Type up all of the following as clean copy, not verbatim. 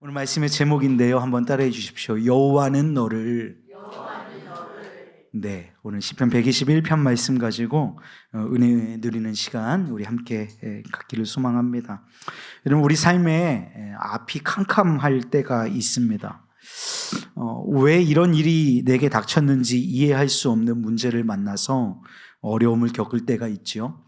오늘 말씀의 제목인데요. 한번 따라해 주십시오. 여호와는 너를. 네, 오늘 시편 121편 말씀 가지고 은혜 누리는 시간 우리 함께 갖기를 소망합니다. 여러분, 우리 삶에 앞이 캄캄할 때가 있습니다. 왜 이런 일이 내게 닥쳤는지 이해할 수 없는 문제를 만나서 어려움을 겪을 때가 있죠.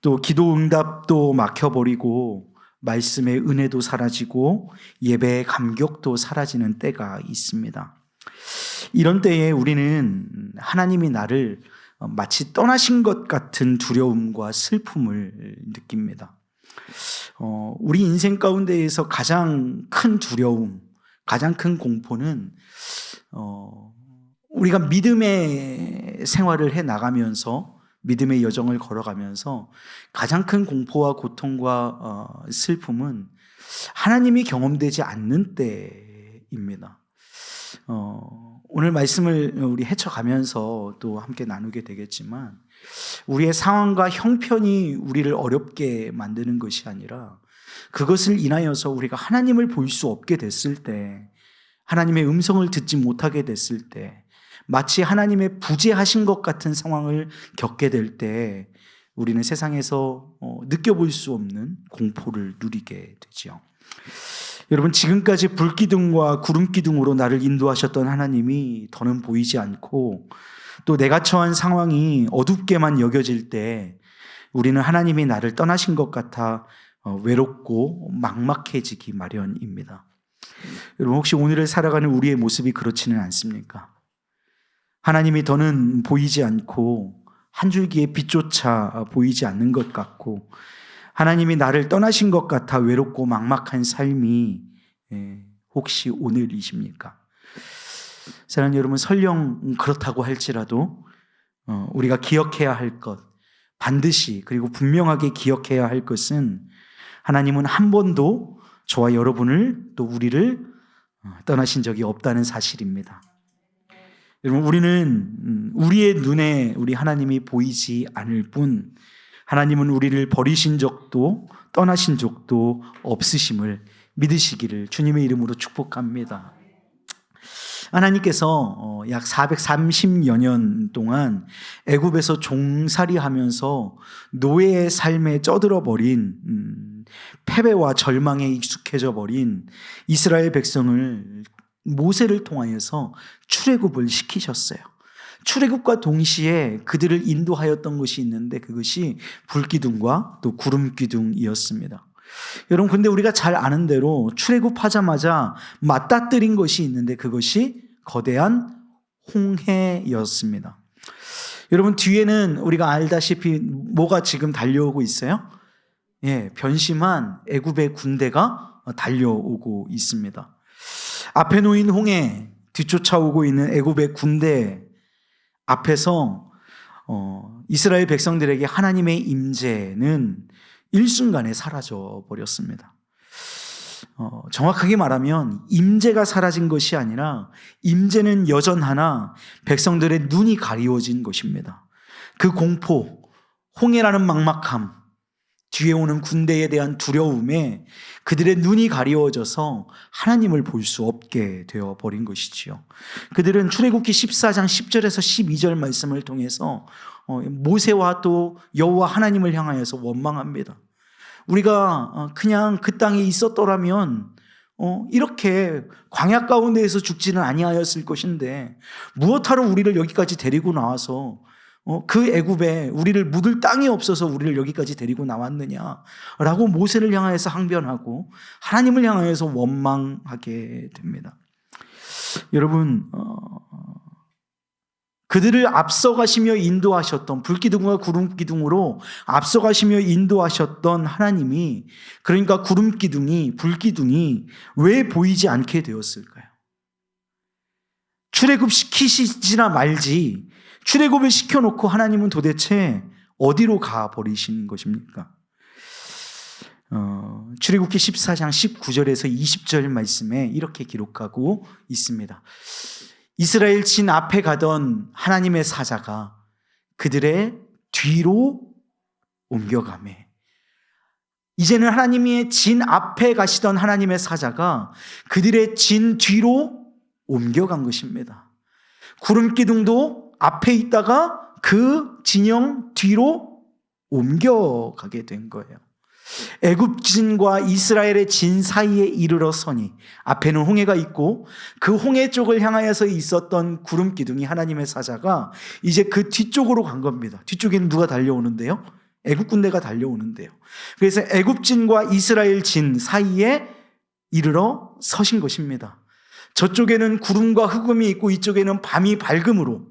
또 기도 응답도 막혀버리고 말씀의 은혜도 사라지고 예배의 감격도 사라지는 때가 있습니다. 이런 때에 우리는 하나님이 나를 마치 떠나신 것 같은 두려움과 슬픔을 느낍니다. 우리 인생 가운데에서 가장 큰 두려움, 가장 큰 공포는 우리가 믿음의 생활을 해 나가면서 믿음의 여정을 걸어가면서 가장 큰 공포와 고통과 슬픔은 하나님이 경험되지 않는 때입니다. 오늘 말씀을 우리 헤쳐가면서 또 함께 나누게 되겠지만 우리의 상황과 형편이 우리를 어렵게 만드는 것이 아니라 그것을 인하여서 우리가 하나님을 볼 수 없게 됐을 때, 하나님의 음성을 듣지 못하게 됐을 때, 마치 하나님의 부재하신 것 같은 상황을 겪게 될 때 우리는 세상에서 느껴볼 수 없는 공포를 누리게 되죠. 여러분, 지금까지 불기둥과 구름기둥으로 나를 인도하셨던 하나님이 더는 보이지 않고 또 내가 처한 상황이 어둡게만 여겨질 때 우리는 하나님이 나를 떠나신 것 같아 외롭고 막막해지기 마련입니다. 여러분, 혹시 오늘을 살아가는 우리의 모습이 그렇지는 않습니까? 하나님이 더는 보이지 않고 한 줄기의 빛조차 보이지 않는 것 같고 하나님이 나를 떠나신 것 같아 외롭고 막막한 삶이 혹시 오늘이십니까? 사랑하는 여러분, 설령 그렇다고 할지라도 우리가 기억해야 할 것, 반드시 그리고 분명하게 기억해야 할 것은 하나님은 한 번도 저와 여러분을 또 우리를 떠나신 적이 없다는 사실입니다. 여러분, 우리는 우리의 눈에 우리 하나님이 보이지 않을 뿐 하나님은 우리를 버리신 적도 떠나신 적도 없으심을 믿으시기를 주님의 이름으로 축복합니다. 하나님께서 약 430여 년 동안 애굽에서 종살이하면서 노예의 삶에 쩌들어 버린 패배와 절망에 익숙해져 버린 이스라엘 백성을 모세를 통하여서 출애굽을 시키셨어요. 출애굽과 동시에 그들을 인도하였던 것이 있는데 그것이 불기둥과 또 구름기둥이었습니다. 여러분, 근데 우리가 잘 아는 대로 출애굽하자마자 맞닥뜨린 것이 있는데 그것이 거대한 홍해였습니다. 여러분, 뒤에는 우리가 알다시피 뭐가 지금 달려오고 있어요? 변심한 애굽의 군대가 달려오고 있습니다. 앞에 놓인 홍해, 뒤쫓아오고 있는 애굽의 군대 앞에서 이스라엘 백성들에게 하나님의 임재는 일순간에 사라져 버렸습니다. 정확하게 말하면 임재가 사라진 것이 아니라 임재는 여전하나 백성들의 눈이 가리워진 것입니다. 그 공포, 홍해라는 막막함, 뒤에 오는 군대에 대한 두려움에 그들의 눈이 가리워져서 하나님을 볼 수 없게 되어버린 것이지요. 그들은 출애굽기 14장 10절에서 12절 말씀을 통해서 모세와 또 여호와 하나님을 향하여서 원망합니다. 우리가 그냥 그 땅에 있었더라면 이렇게 광야 가운데에서 죽지는 아니하였을 것인데 무엇하러 우리를 여기까지 데리고 나와서 그 애굽에 우리를 묻을 땅이 없어서 우리를 여기까지 데리고 나왔느냐라고 모세를 향하여서 항변하고 하나님을 향하여서 원망하게 됩니다. 여러분, 그들을 앞서가시며 인도하셨던 불기둥과 구름기둥으로 앞서가시며 인도하셨던 하나님이, 그러니까 구름기둥이, 불기둥이 왜 보이지 않게 되었을까요? 출애굽 시키시지나 말지 출애굽을 시켜놓고 하나님은 도대체 어디로 가버리신 것입니까? 출애굽기 14장 19절에서 20절 말씀에 이렇게 기록하고 있습니다. 이스라엘 진 앞에 가던 하나님의 사자가 그들의 뒤로 옮겨가매 이제는 하나님의 진 앞에 가시던 하나님의 사자가 그들의 진 뒤로 옮겨간 것입니다. 구름 기둥도 앞에 있다가 그 진영 뒤로 옮겨가게 된 거예요. 애굽 진과 이스라엘의 진 사이에 이르러 서니 앞에는 홍해가 있고 그 홍해 쪽을 향하여서 있었던 구름 기둥이 하나님의 사자가 이제 그 뒤쪽으로 간 겁니다. 뒤쪽에는 누가 달려오는데요? 애굽 군대가 달려오는데요. 그래서 애굽 진과 이스라엘 진 사이에 이르러 서신 것입니다. 저쪽에는 구름과 흑음이 있고 이쪽에는 밤이 밝음으로,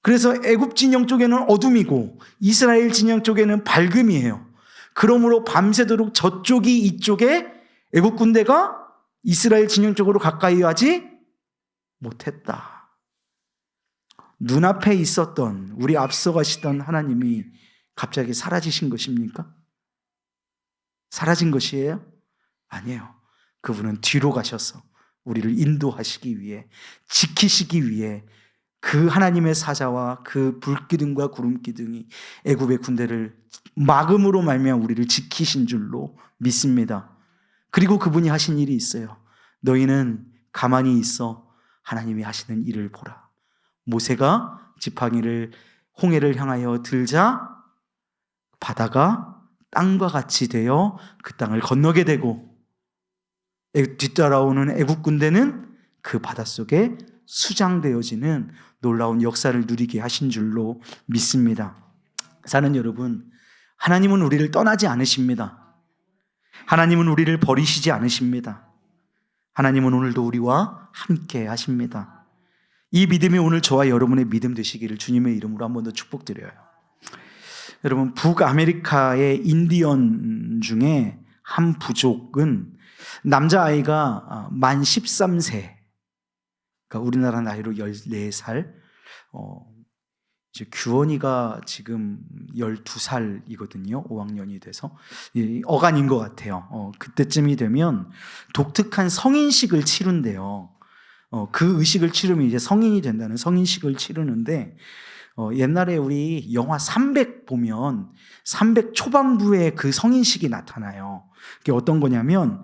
그래서 애굽 진영 쪽에는 어둠이고 이스라엘 진영 쪽에는 밝음이에요. 그러므로 밤새도록 저쪽이 이쪽에 애굽 군대가 이스라엘 진영 쪽으로 가까이 하지 못했다. 눈앞에 있었던, 우리 앞서 가시던 하나님이 갑자기 사라지신 것입니까? 사라진 것이에요? 아니에요. 그분은 뒤로 가셔서 우리를 인도하시기 위해, 지키시기 위해 그 하나님의 사자와 그 불기둥과 구름기둥이 애굽의 군대를 막음으로 말미암아 우리를 지키신 줄로 믿습니다. 그리고 그분이 하신 일이 있어요. 너희는 가만히 있어 하나님이 하시는 일을 보라. 모세가 지팡이를 홍해를 향하여 들자 바다가 땅과 같이 되어 그 땅을 건너게 되고 뒤따라오는 애굽 군대는 그 바닷속에 수장되어지는 놀라운 역사를 누리게 하신 줄로 믿습니다. 사는 여러분, 하나님은 우리를 떠나지 않으십니다. 하나님은 우리를 버리시지 않으십니다. 하나님은 오늘도 우리와 함께 하십니다. 이 믿음이 오늘 저와 여러분의 믿음 되시기를 주님의 이름으로 한 번 더 축복드려요. 여러분, 북아메리카의 인디언 중에 한 부족은 남자아이가 만 13세, 그러니까 우리나라 나이로 14살, 이제 규원이가 지금 12살이거든요. 5학년이 돼서. 어간인 것 같아요. 그때쯤이 되면 독특한 성인식을 치른대요. 그 의식을 치르면 이제 성인이 된다는 성인식을 치르는데, 옛날에 우리 영화 300 보면 300 초반부에 그 성인식이 나타나요. 그게 어떤 거냐면,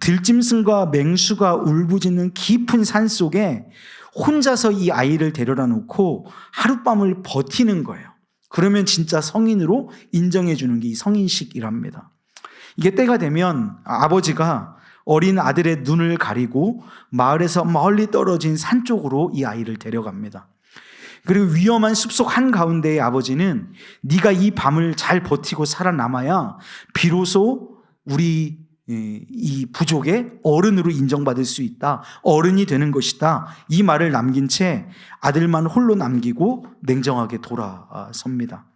들짐승과 맹수가 울부짖는 깊은 산 속에 혼자서 이 아이를 데려다 놓고 하룻밤을 버티는 거예요. 그러면 진짜 성인으로 인정해 주는 게 이 성인식이랍니다. 이게 때가 되면 아버지가 어린 아들의 눈을 가리고 마을에서 멀리 떨어진 산 쪽으로 이 아이를 데려갑니다. 그리고 위험한 숲속 한가운데의 아버지는 네가 이 밤을 잘 버티고 살아남아야 비로소 우리 이 부족의 어른으로 인정받을 수 있다. 어른이 되는 것이다. 이 말을 남긴 채 아들만 홀로 남기고 냉정하게 돌아섭니다.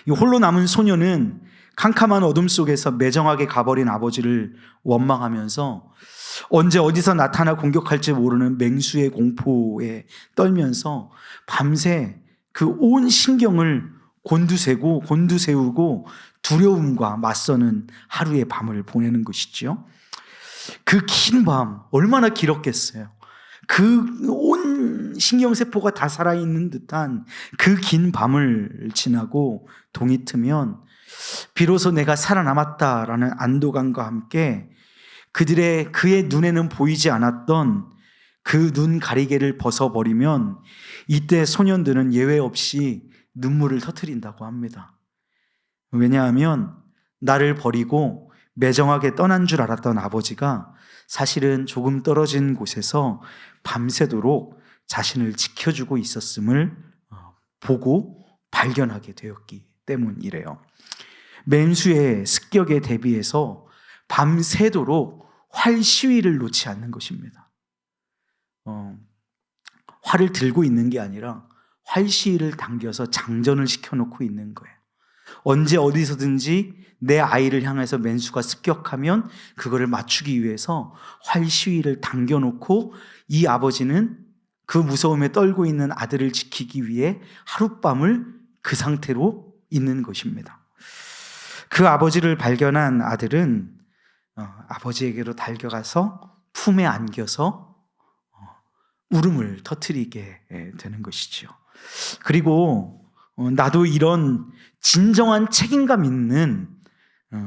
이 홀로 남은 소녀는 캄캄한 어둠 속에서 매정하게 가버린 아버지를 원망하면서 언제 어디서 나타나 공격할지 모르는 맹수의 공포에 떨면서 밤새 그 온 신경을 곤두세우고 두려움과 맞서는 하루의 밤을 보내는 것이죠. 그 긴 밤 얼마나 길었겠어요. 그 온 신경세포가 다 살아있는 듯한 그 긴 밤을 지나고 동이 트면 비로소 내가 살아남았다라는 안도감과 함께 그의 눈에는 보이지 않았던 그 눈 가리개를 벗어버리면 이때 소년들은 예외 없이 눈물을 터뜨린다고 합니다. 왜냐하면 나를 버리고 매정하게 떠난 줄 알았던 아버지가 사실은 조금 떨어진 곳에서 밤새도록 자신을 지켜주고 있었음을 보고 발견하게 되었기 때문이래요. 맹수의 습격에 대비해서 밤새도록 활 시위를 놓지 않는 것입니다. 활을 들고 있는 게 아니라 활 시위를 당겨서 장전을 시켜놓고 있는 거예요. 언제 어디서든지 내 아이를 향해서 맹수가 습격하면 그거를 맞추기 위해서 활 시위를 당겨놓고 이 아버지는 그 무서움에 떨고 있는 아들을 지키기 위해 하룻밤을 그 상태로 있는 것입니다. 그 아버지를 발견한 아들은 아버지에게로 달려가서 품에 안겨서 울음을 터뜨리게 되는 것이죠. 그리고 나도 이런 진정한 책임감 있는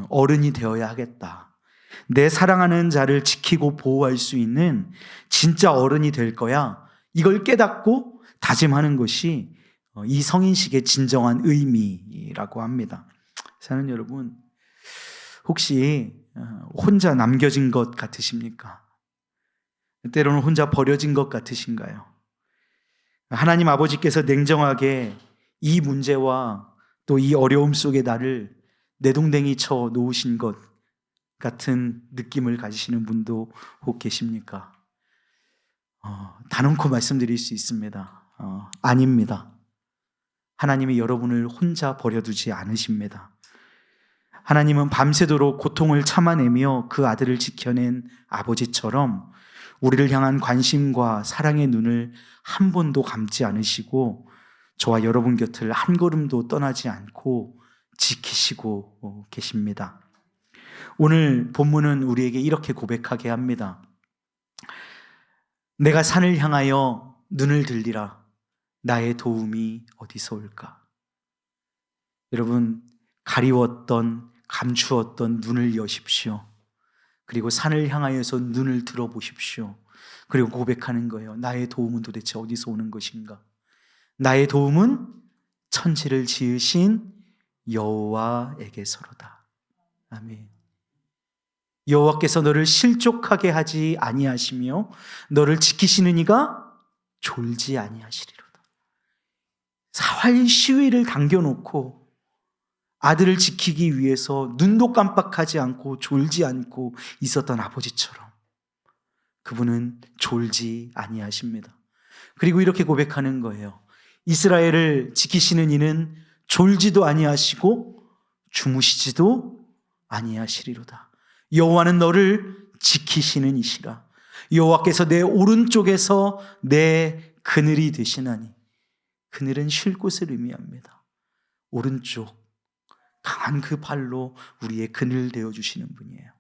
어른이 되어야 하겠다. 내 사랑하는 자를 지키고 보호할 수 있는 진짜 어른이 될 거야. 이걸 깨닫고 다짐하는 것이 이 성인식의 진정한 의미라고 합니다. 사는 여러분, 혹시 혼자 남겨진 것 같으십니까? 때로는 혼자 버려진 것 같으신가요? 하나님 아버지께서 냉정하게 이 문제와 또 이 어려움 속에 나를 내동댕이 쳐 놓으신 것 같은 느낌을 가지시는 분도 혹 계십니까? 단언코 말씀드릴 수 있습니다. 아닙니다. 하나님이 여러분을 혼자 버려두지 않으십니다. 하나님은 밤새도록 고통을 참아내며 그 아들을 지켜낸 아버지처럼 우리를 향한 관심과 사랑의 눈을 한 번도 감지 않으시고 저와 여러분 곁을 한 걸음도 떠나지 않고 지키시고 계십니다. 오늘 본문은 우리에게 이렇게 고백하게 합니다. 내가 산을 향하여 눈을 들리라. 나의 도움이 어디서 올까? 여러분, 가리웠던 감추었던 눈을 여십시오. 그리고 산을 향하여서 눈을 들어보십시오. 그리고 고백하는 거예요. 나의 도움은 도대체 어디서 오는 것인가? 나의 도움은 천지를 지으신 여호와에게서로다. 아멘. 여호와께서 너를 실족하게 하지 아니하시며 너를 지키시는 이가 졸지 아니하시리로다. 사활 시위를 당겨놓고 아들을 지키기 위해서 눈도 깜빡하지 않고 졸지 않고 있었던 아버지처럼 그분은 졸지 아니하십니다. 그리고 이렇게 고백하는 거예요. 이스라엘을 지키시는 이는 졸지도 아니하시고 주무시지도 아니하시리로다. 여호와는 너를 지키시는 이시라. 여호와께서 내 오른쪽에서 내 그늘이 되시나니. 그늘은 쉴 곳을 의미합니다. 오른쪽 강한 그 발로 우리의 그늘 되어주시는 분이에요.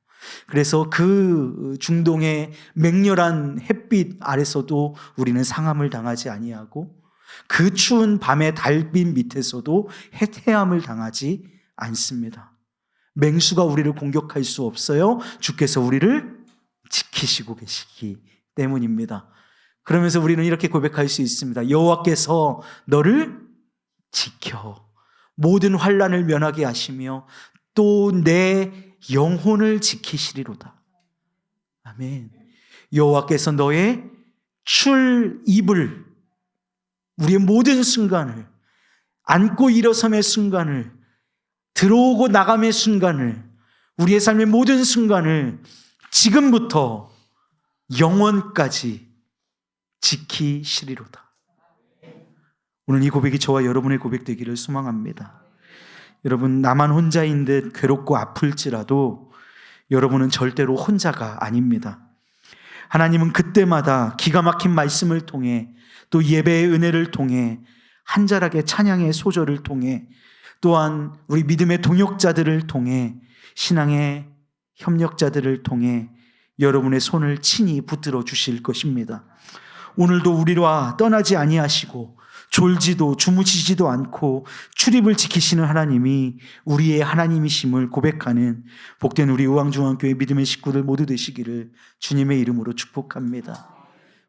그래서 그 중동의 맹렬한 햇빛 아래서도 우리는 상함을 당하지 아니하고 그 추운 밤의 달빛 밑에서도 해함을 당하지 않습니다. 맹수가 우리를 공격할 수 없어요. 주께서 우리를 지키시고 계시기 때문입니다. 그러면서 우리는 이렇게 고백할 수 있습니다. 여호와께서 너를 지켜 모든 환난을 면하게 하시며 또 내 영혼을 지키시리로다. 아멘. 여호와께서 너의 출입을 우리의 모든 순간을 앉고 일어섬의 순간을 들어오고 나감의 순간을 우리의 삶의 모든 순간을 지금부터 영원까지 지키시리로다. 오늘 이 고백이 저와 여러분의 고백되기를 소망합니다. 여러분, 나만 혼자인 듯 괴롭고 아플지라도 여러분은 절대로 혼자가 아닙니다. 하나님은 그때마다 기가 막힌 말씀을 통해 또 예배의 은혜를 통해 한 자락의 찬양의 소절을 통해 또한 우리 믿음의 동역자들을 통해 신앙의 협력자들을 통해 여러분의 손을 친히 붙들어 주실 것입니다. 오늘도 우리와 떠나지 아니하시고 졸지도 주무시지도 않고 출입을 지키시는 하나님이 우리의 하나님이심을 고백하는 복된 우리 의왕중앙교회 믿음의 식구들 모두 되시기를 주님의 이름으로 축복합니다.